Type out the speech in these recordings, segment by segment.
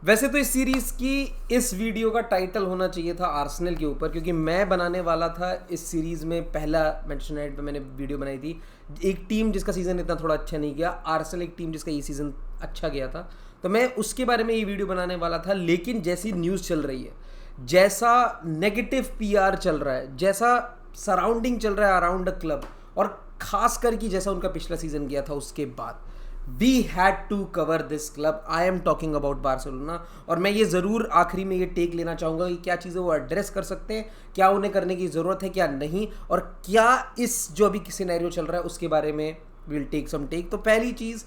वैसे तो इस सीरीज की इस वीडियो का टाइटल होना चाहिए था आर्सेनल के ऊपर, क्योंकि मैं बनाने वाला था इस सीरीज में पहला मैनचेस्टर यूनाइटेड पे मैंने वीडियो बनाई थी। एक टीम जिसका सीज़न इतना थोड़ा अच्छा नहीं गया, आर्सेनल एक टीम जिसका ये सीज़न अच्छा गया था, तो मैं उसके बारे में ये वीडियो बनाने वाला था। लेकिन जैसी न्यूज़ चल रही है, जैसा नेगेटिव पीआर चल रहा है, जैसा सराउंडिंग चल रहा है अराउंड द क्लब, और खास कर कि जैसा उनका पिछला सीज़न गया था, उसके बाद we had to cover this club. I am talking about Barcelona. और मैं ये ज़रूर आखिरी में ये टेक लेना चाहूँगा कि क्या चीज़ें वो एड्रेस कर सकते हैं, क्या उन्हें करने की ज़रूरत है, क्या नहीं, और क्या इस जो अभी सिनेरियो चल रहा है उसके बारे में विल टेक सम टेक। तो पहली चीज़,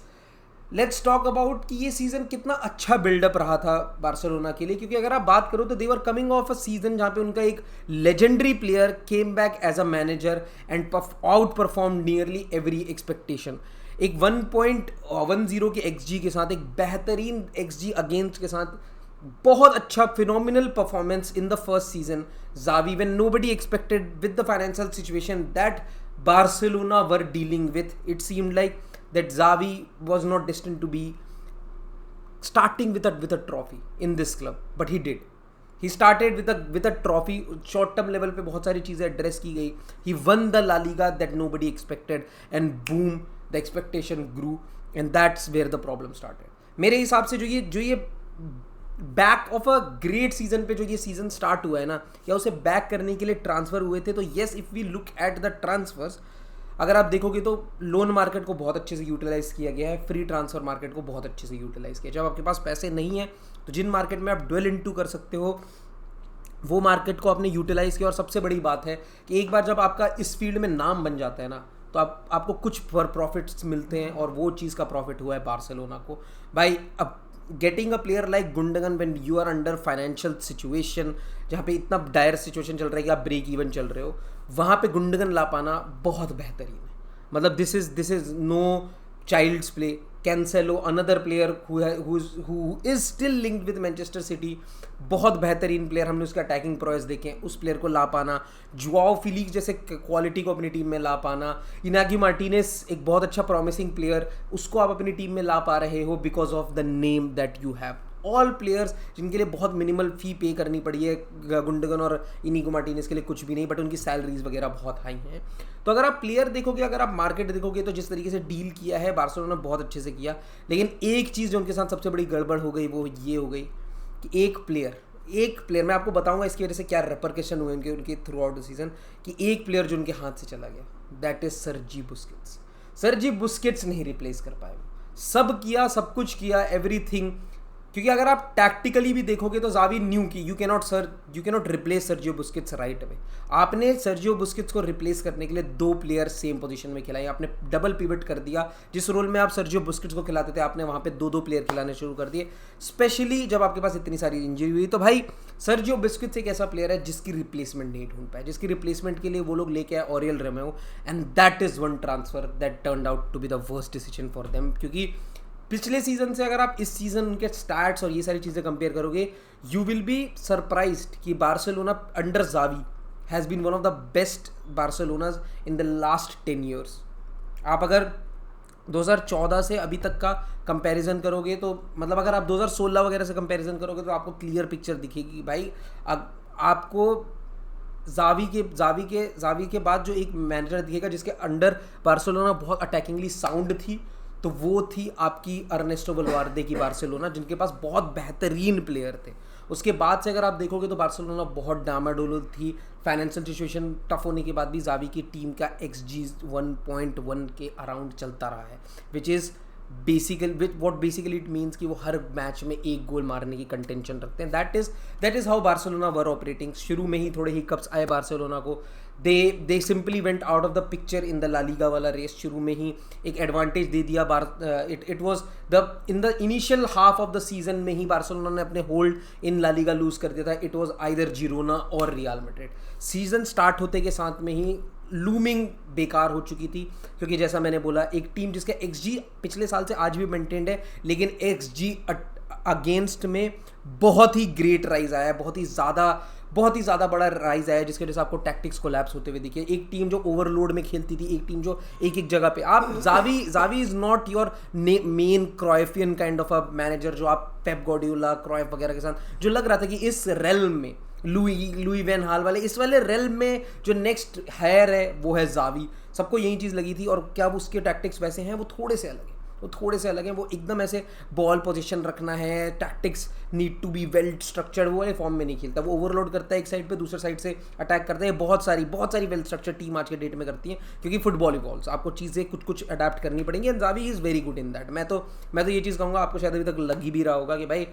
लेट्स टॉक अबाउट कि ये सीज़न कितना अच्छा बिल्डअप रहा था बार्सिलोना के लिए। क्योंकि अगर आप बात करो तो they were coming off a season जहाँ पे उनका एक legendary player came back as a manager and outperform nearly every expectation. एक 1.10 के XG के साथ, एक बेहतरीन XG अगेंस्ट के साथ, बहुत अच्छा phenomenal performance in the first season Xavi, when nobody expected with the financial situation that Barcelona were dealing with, it seemed like that Xavi was not destined to be starting with a trophy in this club, but he did. He started with a trophy. Short term level पे बहुत सारी चीज़ें address की गई. He won the La Liga that nobody expected, and boom, the expectation grew, and that's where the problem started. मेरे हिसाब से जो ये back of a great season पे जो ये सीजन स्टार्ट हुआ है ना, या उसे बैक करने के लिए ट्रांसफर हुए थे, तो yes, if we look at the transfers, अगर आप देखोगे तो लोन मार्केट को बहुत अच्छे से यूटिलाइज़ किया गया है, फ्री ट्रांसफ़र मार्केट को बहुत अच्छे से यूटिलाइज़ किया। जब आपके पास पैसे नहीं है तो जिन मार्केट में आप ड्वेल इनटू कर सकते हो वो मार्केट को आपने यूटिलाइज़ किया। और सबसे बड़ी बात है कि एक बार जब आपका इस फील्ड में नाम बन जाता है ना, तो आपको कुछ प्रॉफिट्स मिलते हैं, और वो चीज़ का प्रॉफिट हुआ है बार्सिलोना को। भाई, अब getting a player like Gundogan when you are under financial situation, जहाँ पे इतना डायर सिचुएशन चल रहा है कि आप ब्रेक इवन चल रहे हो, वहाँ पे गुंडगन ला पाना बहुत बेहतरीन है। मतलब this is no child's play. Cancelo, another player who is still linked with Manchester City, बहुत बेहतरीन प्लेयर, हमने उसका अटैकिंग प्रोएस देखे, उस प्लेयर को ला पाना, जुआओ फिलिक्स जैसे क्वालिटी को अपनी टीम में ला पाना, इनागी मार्टिनेज एक बहुत अच्छा प्रॉमिसिंग प्लेयर, उसको आप अपनी टीम में ला पा रहे हो because of the name that you have. All players जिनके लिए बहुत मिनिमल फी पे करनी पड़ी है, गुंडगन और इनिगो मार्टिनेज के लिए कुछ भी नहीं, बट उनकी सैलरीज वगैरह बहुत हाई हैं। तो अगर आप प्लेयर देखोगे, अगर आप मार्केट देखोगे, तो जिस तरीके से डील किया है बार्सिलोना ने बहुत अच्छे से किया। लेकिन एक चीज़ जो उनके साथ सबसे बड़ी गड़बड़ हो गई वो ये हो गई कि एक प्लेयर मैं आपको बताऊंगा इसकी वजह से क्या रेपरकेशन हुए उनके थ्रू आउट द सीजन, कि एक प्लेयर जो उनके हाथ से चला गया, दैट इज सर्जी बुस्केट्स। सर्जी बुस्केट्स नहीं रिप्लेस कर पाए। सब किया, सब कुछ किया, एवरीथिंग। क्योंकि अगर आप टैक्टिकली भी देखोगे तो ज़ावी न्यू की you cannot replace Sergio Busquets right away. आपने सर्जियो बुस्केट्स को रिप्लेस करने के लिए दो प्लेयर सेम पोजीशन में खिलाए, आपने डबल पिवट कर दिया। जिस रोल में आप सर्जियो बुस्केट्स को खिलाते थे, आपने वहाँ पे दो प्लेयर खिलाने शुरू कर दिए, स्पेशली जब आपके पास इतनी सारी इंजरी हुई। तो भाई, सर्जियो बुस्केट्स एक ऐसा प्लेयर है जिसकी रिप्लेसमेंट नहीं ढूंढ पाए, जिसकी रिप्लेसमेंट के लिए वो लोग लेके आए Oriol Romeu, and that is one transfer that turned out to be the worst decision for them. क्योंकि पिछले सीजन से अगर आप इस सीजन उनके स्टैट्स और ये सारी चीज़ें कंपेयर करोगे, यू विल बी सरप्राइज्ड कि Barcelona under Xavi has been one of the best Barcelonas in the last 10 years। आप अगर 2014 से अभी तक का कंपैरिजन करोगे, तो मतलब अगर आप 2016 वगैरह से कंपैरिजन करोगे, तो आपको क्लियर पिक्चर दिखेगी कि भाई आपको ज़ावी के बाद जो एक मैनेजर दिखेगा जिसके अंडर बार्सिलोना बहुत अटैकिंगली साउंड थी, तो वो थी आपकी अर्नेस्टो वल्वार्दे की बार्सिलोना, जिनके पास बहुत बेहतरीन प्लेयर थे। उसके बाद से अगर आप देखोगे तो बार्सिलोना बहुत डामाडोल थी। फाइनेंशियल सिचुएशन टफ होने के बाद भी ज़ावी की टीम का XG 1.1 के अराउंड चलता रहा है, which is basically it means कि वो हर मैच में एक गोल मारने की कंटेंशन रखते हैं। That is how Barcelona were operating. शुरू में ही थोड़े हिकअप्स आए बार्सिलोना को, they simply went out of the picture in the La Liga वाला रेस। शुरू में ही एक एडवांटेज दे दिया it was in the initial half of the season में ही बार्सिलोना ने अपने hold in La Liga lose कर दिया था। इट वाज आइदर जिरोना और रियल मैड्रिड। सीजन स्टार्ट होते के साथ में ही लूमिंग बेकार हो चुकी थी, क्योंकि जैसा मैंने बोला, एक टीम जिसका XG पिछले साल से आज भी मेंटेन्ड है, लेकिन XG अगेंस्ट में बहुत ही ग्रेट राइज आया है, बहुत ही ज़्यादा बड़ा राइज आया है, जिसकी वजह से आपको टैक्टिक्स कोलैप्स होते हुए दिखे। एक टीम जो ओवरलोड में खेलती थी, एक टीम जो एक जगह पे, आप Xavi is not your main Cruyffian kind of a manager, जो आप पेप गार्डियोला, क्राइफ वगैरह के साथ जो लग रहा था कि इस रेल्म में लुई वैन हाल वाले इस वाले रेल्म में जो नेक्स्ट हायर है वो है जावी। सबको यही चीज़ लगी थी, और क्या उसके टैक्टिक्स वैसे हैं? वो थोड़े से अलग हैं, वो एकदम ऐसे बॉल पोजीशन रखना है, tactics need to be well structured, वो वाले फॉर्म में नहीं खेलता। वो ओवरलोड करता है एक साइड पे, दूसरे साइड से अटैक करता है। बहुत सारी वेल स्ट्रक्चर्ड टीम आज के डेट में करती है, क्योंकि फुटबॉल इवॉल्व्स, आपको चीज़ें कुछ अडैप्ट करनी पड़ेंगी, and Xavi is very good in that. मैं तो ये चीज़ कहूँगा, आपको शायद अभी तक लग ही भी रहा होगा कि भाई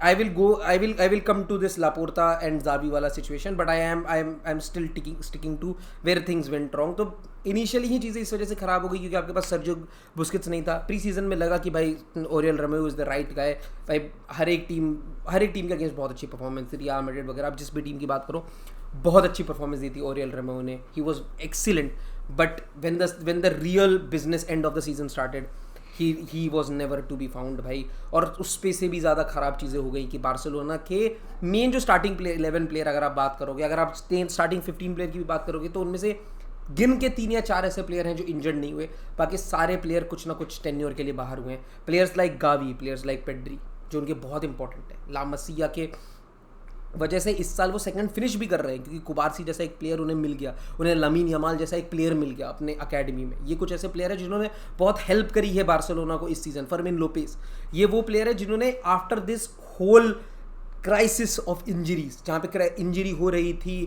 I will come to this Laporta and Xavi वाला situation, but I am still sticking to where things went wrong. तो इनिशियली ही चीज़ें इस वजह से ख़राब हो गई क्योंकि आपके पास सर्जियो बुस्केट्स नहीं था। प्री सीजन में लगा कि भाई Oryol रोमेरो is the right guy. भाई हर एक टीम के अगेंस्ट बहुत अच्छी परफॉर्मेंस थी, रियल मैड्रिड वगैरह, आप जिस भी टीम की बात करो, बहुत अच्छी परफॉर्मेंस दी थी ओरियल रोमेरो ने। He was excellent, but when the real business end of the season started, he was never to be found भाई। और उस पे से भी ज़्यादा ख़राब चीज़ें हो गई कि बार्सिलोना के मेन जो स्टार्टिंग 11 प्लेयर अगर आप बात करोगे, अगर आप स्टार्टिंग 15 प्लेयर की भी बात करोगे, तो उनमें से गिन के 3 या 4 ऐसे प्लेयर हैं जो इंजर्ड नहीं हुए, बाकी सारे प्लेयर कुछ ना कुछ टेन्योर के लिए बाहर हुए हैं। Players like Gavi, players like Pedri, जो उनके बहुत इंपॉर्टेंट है। ला मसिया के वजह से इस साल वो सेकंड फिनिश भी कर रहे हैं, क्योंकि कुबारसी जैसा एक प्लेयर उन्हें मिल गया, उन्हें लमीन यमाल जैसा एक प्लेयर मिल गया अपने अकेडमी में। ये कुछ ऐसे प्लेयर हैं जिन्होंने बहुत हेल्प करी है बार्सिलोना को इस सीज़न। फर्मिन लोपेस, ये वो प्लेयर है जिन्होंने after this whole crisis of injuries, जहाँ पे इंजरी हो रही थी,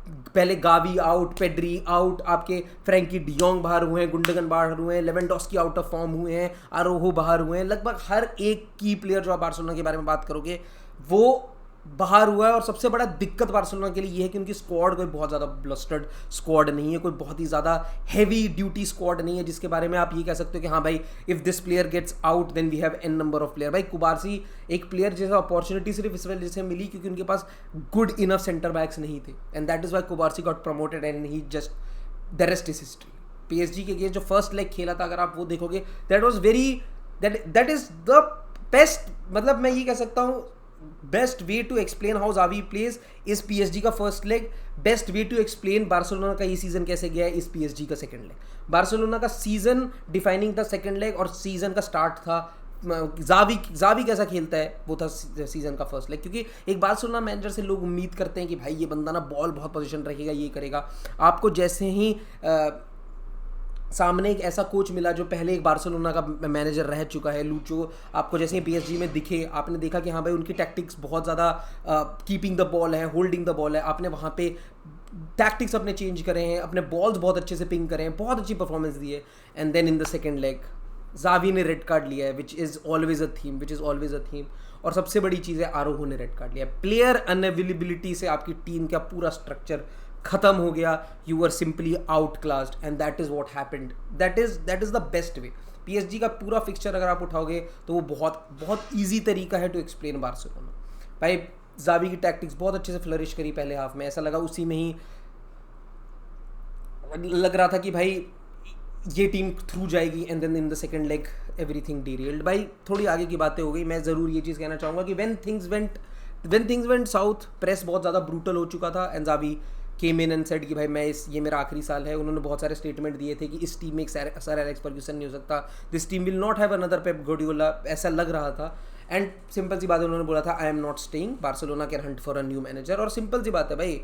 पहले गावी आउट, पेड्री आउट, आपके फ्रैंकी डियोंग बाहर हुए हैं, गुंडगन बाहर हुए हैं, लेवेंडोस्की आउट ऑफ फॉर्म हुए हैं, आरोहो बाहर हुए हैं, लगभग हर एक की प्लेयर जो आप बार्सिलोना के बारे में बात करोगे वो बाहर हुआ है। और सबसे बड़ा दिक्कत बार्सिलोना के लिए ये है कि उनकी स्क्वाड कोई बहुत ज़्यादा ब्लस्टर्ड स्क्वाड नहीं है, कोई बहुत ही ज़्यादा हैवी ड्यूटी स्क्वाड नहीं है, जिसके बारे में आप ये कह सकते हो कि हाँ भाई, if this player gets out then we have an number of player. भाई कुबारसी एक प्लेयर जैसा अपॉर्चुनिटी सिर्फ इस वजह से मिली क्योंकि उनके पास गुड इनफ सेंटर बैक्स नहीं थे, and that is why Cubarsi got promoted and he just the rest is history. PSG के अगेंस्ट जो फर्स्ट लेग खेला था, अगर आप वो देखोगे, that was that is the best, मतलब मैं ये कह सकता हूँ best way to explain how Xavi plays इस PSG का first leg, best way to explain Barcelona का ये सीजन कैसे गया है इस PSG का सेकंड लेग। बार्सिलोना का सीजन डिफाइनिंग था सेकंड लेग, और सीजन का स्टार्ट था जावी कैसा खेलता है वो था सीजन का फर्स्ट लेग। क्योंकि एक बार्सिलोना मैनेजर से लोग उम्मीद करते हैं कि भाई ये बंदा ना बॉल बहुत पोजीशन रखेगा, ये करेगा। आपको जैसे ही सामने एक ऐसा कोच मिला जो पहले एक बार्सिलोना का मैनेजर रह चुका है, लूचो, आपको जैसे ही PSG में दिखे, आपने देखा कि हाँ भाई उनकी टैक्टिक्स बहुत ज़्यादा कीपिंग द बॉल है, होल्डिंग द बॉल है। आपने वहाँ पे टैक्टिक्स अपने चेंज करे हैं, अपने बॉल्स बहुत अच्छे से पिंग करे हैं, बहुत अच्छी परफॉर्मेंस दी है। And then in the second leg Xavi ने रेड कार्ड लिया है, which is always a theme. और सबसे बड़ी चीज़ है आरोहो ने रेड कार्ड लिया है। प्लेयर अनअवेलेबिलिटी से आपकी टीम का पूरा स्ट्रक्चर खत्म हो गया। You are simply outclassed, and that is what happened. That is the best way. PSG का पूरा फिक्सचर अगर आप उठाओगे तो वो बहुत ईजी तरीका है टू एक्सप्लेन बार्सिलोना। भाई जावी की टैक्टिक्स बहुत अच्छे से फ्लरिश करी पहले हाफ में, ऐसा लगा उसी में ही लग रहा था कि भाई ये टीम थ्रू जाएगी, and then in the second leg everything derailed. भाई थोड़ी आगे की बातें हो गई। मैं ज़रूर ये चीज़ कहना चाहूँगा कि when things went south, press बहुत ज़्यादा ब्रूटल हो चुका था, and Xavi came in and said कि भाई ये मेरा आखिरी साल है। उन्होंने बहुत सारे स्टेटमेंट दिए थे कि इस टीम में एक सर एलेक्स फर्ग्यूसन नहीं हो सकता, this team will not have another Pep Guardiola, ऐसा लग रहा था। एंड सिंपल सी बात है, उन्होंने बोला था I am not staying, Barcelona can Hunt for a new manager. और सिंपल सी बात है भाई,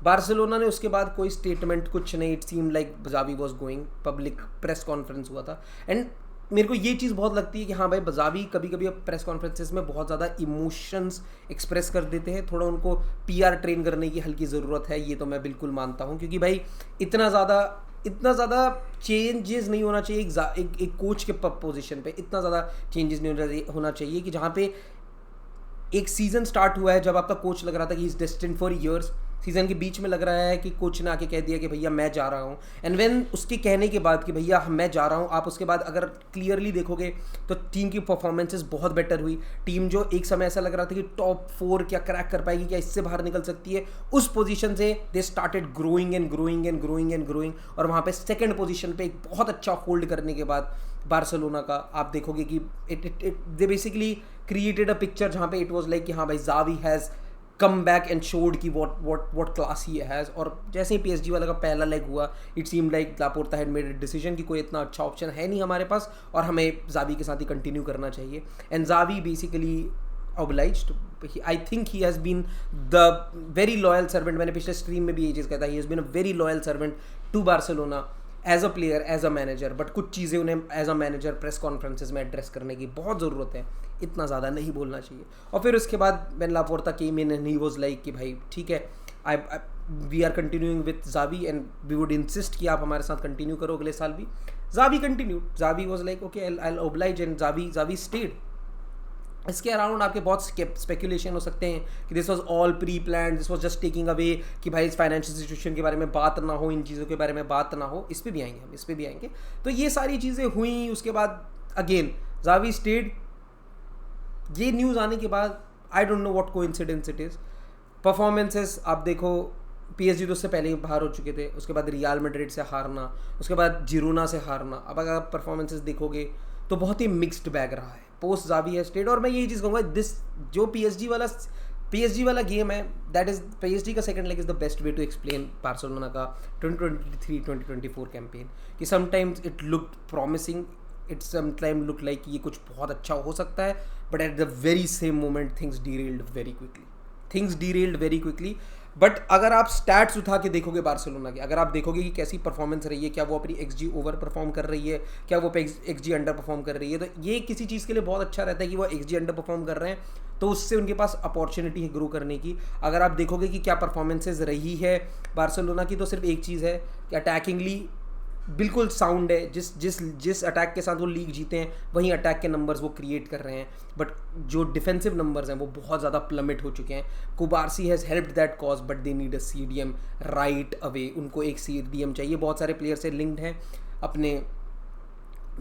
बार्सिलोना ने उसके बाद कोई स्टेटमेंट कुछ नहीं, it seem like Xavi was going, public press conference हुआ था। एंड मेरे को ये चीज़ बहुत लगती है कि हाँ भाई जावी कभी कभी प्रेस कॉन्फ्रेंसेस में बहुत ज़्यादा इमोशंस एक्सप्रेस कर देते हैं, थोड़ा उनको PR ट्रेन करने की हल्की ज़रूरत है, ये तो मैं बिल्कुल मानता हूँ। क्योंकि भाई इतना ज़्यादा चेंजेस नहीं होना चाहिए एक कोच के पोजीशन पे, इतना ज़्यादा चेंजेस नहीं होना चाहिए कि जहाँ पे एक सीज़न स्टार्ट हुआ है जब आपका कोच लग रहा था कि is destined for years, season के बीच में लग रहा है कि कोच ने आके कह दिया कि भैया मैं जा रहा हूँ, एंड व्हेन उसके कहने के बाद कि भैया मैं जा रहा हूँ, आप उसके बाद अगर क्लियरली देखोगे तो टीम की परफॉर्मेंसेस बहुत बेटर हुई। टीम जो एक समय ऐसा लग रहा था कि टॉप 4 क्या क्रैक कर पाएगी, क्या इससे बाहर निकल सकती है, उस पोजीशन से दे स्टार्टेड ग्रोइंग, और वहाँ पे सेकंड पोजीशन पे एक बहुत अच्छा होल्ड करने के बाद बार्सिलोना का, आप देखोगे कि they basically created a picture जहाँ पे इट वाज लाइक कि हाँ भाई Xavi has come back and showed की व्हाट क्लास ही हैज़। और जैसे ही PSG वाला का पहला लेग हुआ, it seem like Laporta had made a decision कि कोई इतना अच्छा ऑप्शन है नहीं हमारे पास और हमें जावी के साथ ही कंटिन्यू करना चाहिए। And Xavi basically obliged. I think he has been the very loyal servant. मैंने पिछले स्ट्रीम में भी ये चीज़ कहता है, he has been a very loyal servant to Barcelona as a player, as a manager. But कुछ चीज़ें उन्हें as a manager press conferences में एड्रेस करने की बहुत ज़रूरत है, इतना ज़्यादा नहीं बोलना चाहिए। और फिर उसके बाद Ben Laporta came in and he was like कि भाई ठीक है, we are continuing with Xavi and we would insist कि आप हमारे साथ कंटिन्यू करो अगले साल भी। Xavi continued, Xavi was like okay I will oblige and Xavi stayed. इसके अराउंड आपके बहुत स्पेकुलेशन हो सकते हैं कि this was all pre plan, this was just taking away कि भाई इस फाइनेंशियल सिचुएशन के बारे में बात ना हो, इन चीज़ों के बारे में बात ना हो। इस पे भी आएंगे हम, इस पे भी आएंगे। तो ये सारी चीज़ें हुई। उसके बाद अगेन जावी स्टेड। ये न्यूज़ आने के बाद I don't know what coincidence it is. Performances आप देखो, PSG तो उससे पहले ही बाहर हो चुके थे, उसके बाद रियल मैड्रिड से हारना, उसके बाद जिरोना से हारना। अब अगर आप परफॉर्मेंसेस देखोगे तो बहुत ही मिक्स्ड बैग रहा है पोस्ट जावी है स्टेड। और मैं यही चीज़ कहूँगा, दिस जो PSG वाला गेम है, दैट इज़ PSG का second leg is the best way to explain Barcelona का 2023-2024 कैंपेन। कि sometimes it look promising, it sometime look like ये कुछ बहुत अच्छा हो सकता है, but at the very same moment things derailed very quickly. But अगर आप स्टैट्स उठा के देखोगे बार्सिलोना के, अगर आप देखोगे कि कैसी परफॉर्मेंस रही है, क्या वो अपनी XG ओवर परफॉर्म कर रही है, क्या वो XG अंडर परफॉर्म कर रही है, तो ये किसी चीज़ के लिए बहुत अच्छा रहता है कि वो XG अंडर परफॉर्म कर रहे हैं, तो उससे उनके पास अपॉर्चुनिटी है ग्रो करने की। अगर आप देखोगे कि क्या परफॉर्मेंसेज रही है बार्सिलोना की, तो सिर्फ एक चीज़ है कि अटैकिंगली बिल्कुल साउंड है। जिस अटैक के साथ वो लीग जीते हैं वहीं अटैक के नंबर्स वो क्रिएट कर रहे हैं, बट जो डिफेंसिव नंबर्स हैं वो बहुत ज़्यादा प्लमेट हो चुके हैं। कुबारसी has helped that cause, but they need a CDM right away. उनको एक CDM चाहिए। बहुत सारे प्लेयर से लिंक्ड हैं अपने,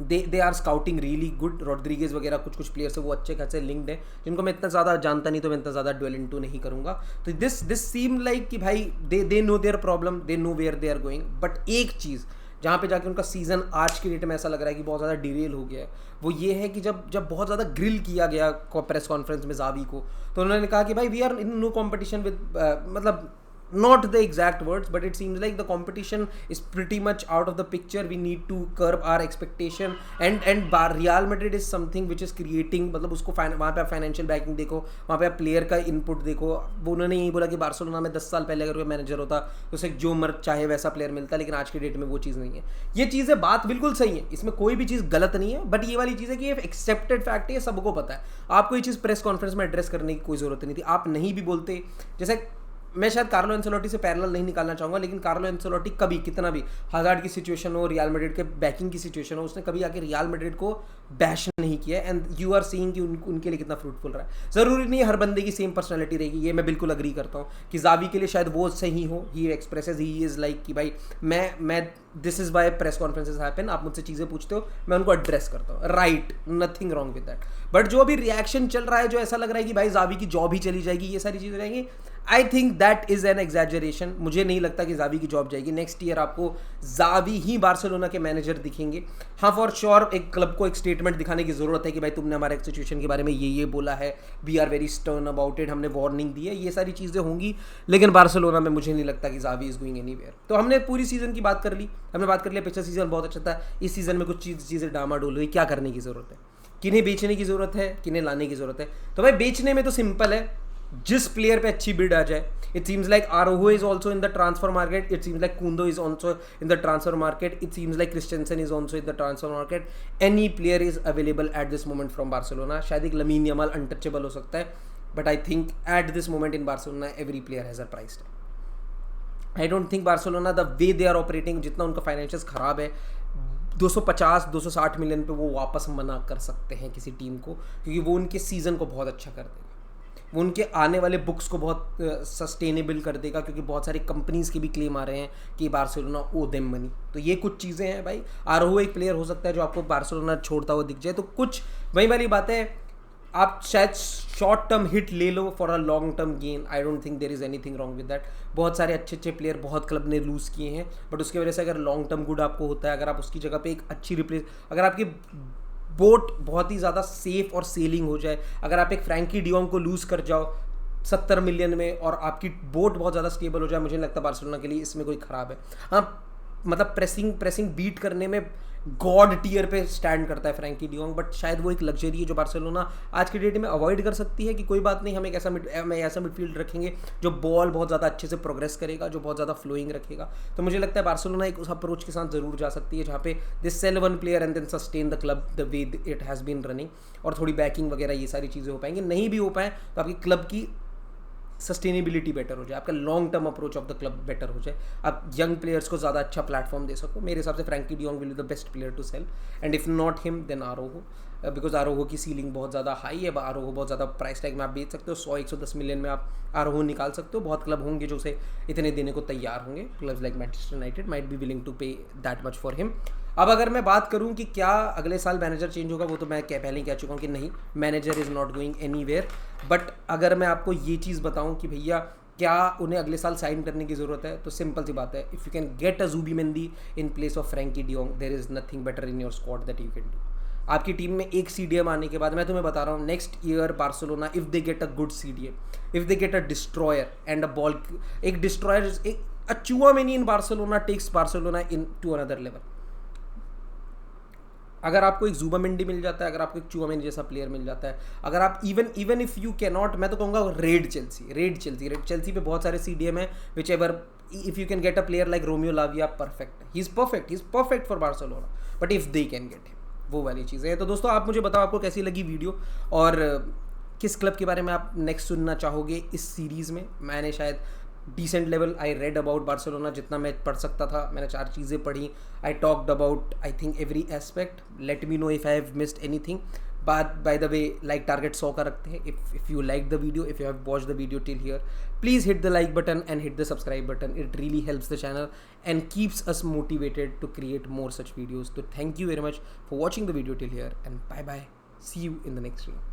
they are scouting really good. Rodriguez वगैरह कुछ प्लेयर से वो अच्छे खासे लिंक्ड हैं, जिनको मैं इतना ज़्यादा जानता नहीं, तो मैं इतना ज़्यादा ड्वेल इनटू नहीं करूँगा। तो दिस सीम लाइक कि भाई they know their problem, they know where they are going. But एक चीज़ जहाँ पे जाके उनका सीज़न आज की डेट में ऐसा लग रहा है कि बहुत ज़्यादा डिरेल हो गया है, वो ये है कि जब बहुत ज़्यादा ग्रिल किया गया प्रेस कॉन्फ्रेंस में जावी को, तो उन्होंने कहा कि भाई we are in no competition with, मतलब not the exact words, but it seems like the competition is pretty much out of the picture. We need to curb our expectation and Real Madrid is something which is creating, मतलब उसको वहाँ पे आप financial backing देखो, वहाँ पे आप player का इनपुट देखो। वो उन्होंने यही बोला कि बार्सिलोना में 10 साल पहले अगर कोई मैनेजर होता तो उसे जो मर्द चाहे वैसा प्लेयर मिलता, लेकिन आज की डेट में वो चीज़ नहीं है। ये चीज़ है, बात बिल्कुल सही है, इसमें कोई भी चीज़ गलत नहीं है, बट ये वाली चीज़ है कि ये एक्सेप्टेड फैक्ट है, ये सबको पता है। आपको ये चीज़ प्रेस कॉन्फ्रेंस में एड्रेस करने की कोई ज़रूरत नहीं थी, आप नहीं भी बोलते। जैसे मैं शायद कार्लो एंसेलोटी से पैरेलल नहीं निकालना चाहूँगा, लेकिन कार्लो एंसेलोटी कभी कितना भी हज़ार्ड की सिचुएशन हो, रियल मैड्रिड के बैकिंग की सिचुएशन हो, उसने कभी आके रियल मैड्रिड को बैश नहीं किया। एंड यू आर सीइंग कि उनके लिए कितना फ्रूटफुल रहा है। ज़रूरी नहीं है हर बंदे की सेम पर्सनैलिटी रहेगी, ये मैं बिल्कुल अग्री करता हूँ कि जावी के लिए शायद वो सही हो। ही एक्सप्रेसेस, ही इज़ लाइक कि भाई मैं this is why press conferences happen, आप मुझसे चीज़ें पूछते हो, मैं उनको एड्रेस करता हूँ, right, nothing wrong with that. But जो अभी रिएक्शन चल रहा है, जो ऐसा लग रहा है कि भाई जावी की जॉब ही चली जाएगी, ये सारी चीज़ें रहेंगी, I think that is an exaggeration. मुझे नहीं लगता कि जावी की जॉब जाएगी। नेक्स्ट ईयर आपको जावी ही बार्सिलोना के मैनेजर दिखेंगे। हाँ, फॉर श्योर एक क्लब को एक स्टेटमेंट दिखाने की ज़रूरत है कि भाई तुमने हमारे सिचुएशन के बारे में ये बोला है, we are very stern about it, हमने वार्निंग दी है, ये सारी चीज़ें होंगी। लेकिन बार्सिलोना में मुझे नहीं लगता कि जावी इज़ गोइंग एनीवेयर। तो हमने पूरी सीज़न की बात कर ली, हमने बात कर लिया पिछला सीज़न बहुत अच्छा था, इस सीज़न में कुछ चीज़ें डामाडोल हुई। क्या करने की ज़रूरत है, किन्हें बेचने की ज़रूरत है, किन्हें लाने की ज़रूरत है। तो भाई बेचने में तो सिंपल है, जिस प्लेयर पे अच्छी बिड आ जाए। It seems like Araujo is also in the transfer market, it seems like Kounde is also in the transfer market, it seems like Christensen is also in the transfer market. Any player is available at this moment from Barcelona. शायद एक Lamine Yamal untouchable हो सकता है, but I think at this moment in Barcelona every player has a price tag. I don't think Barcelona the way they are operating, जितना उनका financials खराब है, 250-260 million पे वो वापस मना कर सकते हैं किसी टीम को, क्योंकि वो उनके सीज़न को बहुत अच्छा कर देगा, वो उनके आने वाले बुक्स को बहुत सस्टेनेबल कर देगा, क्योंकि बहुत सारी कंपनीज़ के भी क्लेम आ रहे हैं कि बार्सिलोना ओ देम मनी। तो ये कुछ चीज़ें हैं भाई। आरोहो एक प्लेयर हो सकता है जो आपको बार्सिलोना छोड़ता हुआ दिख जाए। तो कुछ वही वाली बात है, आप शायद शॉर्ट टर्म हिट ले लो for a long term gain, I don't think there is anything wrong with that. बहुत सारे अच्छे अच्छे प्लेयर बहुत क्लब ने लूज़ किए हैं, बट उसकी वजह से अगर लॉन्ग टर्म गुड आपको होता है, अगर आप उसकी जगह पे एक अच्छी रिप्लेस, अगर आपकी बोट बहुत ही ज़्यादा सेफ और सेलिंग हो जाए, अगर आप एक फ्रैंकी डियोंग को लूज़ कर जाओ 70 मिलियन में और आपकी बोट बहुत ज़्यादा स्टेबल हो जाए, मुझे नहीं लगता बार्सिलोना के लिए इसमें कोई ख़राब है। हाँ, मतलब प्रेसिंग बीट करने में गॉड टीयर पे स्टैंड करता है फ्रैंकी डियोंग, बट शायद वो एक लग्जरी है जो बार्सिलोना आज के डेट में अवॉइड कर सकती है कि कोई बात नहीं, हम एक ऐसा मिडफील्ड रखेंगे जो बॉल बहुत ज़्यादा अच्छे से प्रोग्रेस करेगा, जो बहुत ज़्यादा फ्लोइंग रखेगा। तो मुझे लगता है बार्सिलोना एक उस अप्रोच के साथ ज़रूर जा सकती है जहाँ पे they sell one player and then sustain the club the way it has been running, और थोड़ी बैकिंग वगैरह ये सारी चीज़ें हो पाएंगी। नहीं भी हो पाए तो आपकी क्लब की सस्टेनेबिलिटी बेटर हो जाए, आपका long term approach of the club better हो जाए, आप यंग प्लेयर्स को ज़्यादा अच्छा प्लेटफॉर्म दे सको। मेरे हिसाब से Frenkie de Jong will be the best player to sell, and if not him then Araujo, because Araujo की सीलिंग बहुत ज़्यादा हाई है। आरोहो बहुत ज़्यादा प्राइस टैग में आप बेच सकते हो, 100-110 मिलियन में आप आरोहो निकाल सकते हो। बहुत क्लब होंगे जो उसे इतने देने को तैयार होंगे, clubs like Manchester United might be willing to pay that much for him. अब अगर मैं बात करूं कि क्या अगले साल मैनेजर चेंज होगा, वो तो मैं पहले ही कह चुका हूं कि नहीं, manager is not going anywhere. But अगर मैं आपको ये चीज़ बताऊं कि भैया क्या उन्हें अगले साल साइन करने की ज़रूरत है, तो सिंपल सी बात है, if you can get a Zubimendi in place of Frankie de Jong, there is nothing better in your squad that you can do. आपकी टीम में एक CDM आने के बाद मैं तुम्हें बता रहा हूँ, next year Barcelona, if they get a good CDM, if they get a destroyer and a ball, एक डिस्ट्रॉयर, एक Tchouameni in Barcelona takes Barcelona into another level. अगर आपको एक ज़ुबिमेंदी मिल जाता है, अगर आपको एक चुआमेनी जैसा प्लेयर मिल जाता है, अगर आप even if you can not, मैं तो कहूँगा रेड चेल्सी पे बहुत सारे CDM है, which ever if you can get a player like Romeo लाविया, perfect, he is perfect for Barcelona, but if they can get him, वो वाली चीज़ें हैं। तो दोस्तों आप मुझे बताओ आपको कैसी लगी वीडियो, और किस क्लब के बारे में आप नेक्स्ट सुनना चाहोगे इस सीरीज़ में। मैंने शायद decent level I read about Barcelona, जितना मैं पढ़ सकता था मैंने 4 चीज़ें पढ़ी। I talked about I think every aspect. Let me know if I have missed anything. By the way, like target 100 का रखते हैं। If you like the video, if you have watch the video till here, please hit the like button and hit the subscribe button. It really helps the channel and keeps us motivated to create more such videos. So thank you very much for watching the video till here, and bye bye. See you in the next video.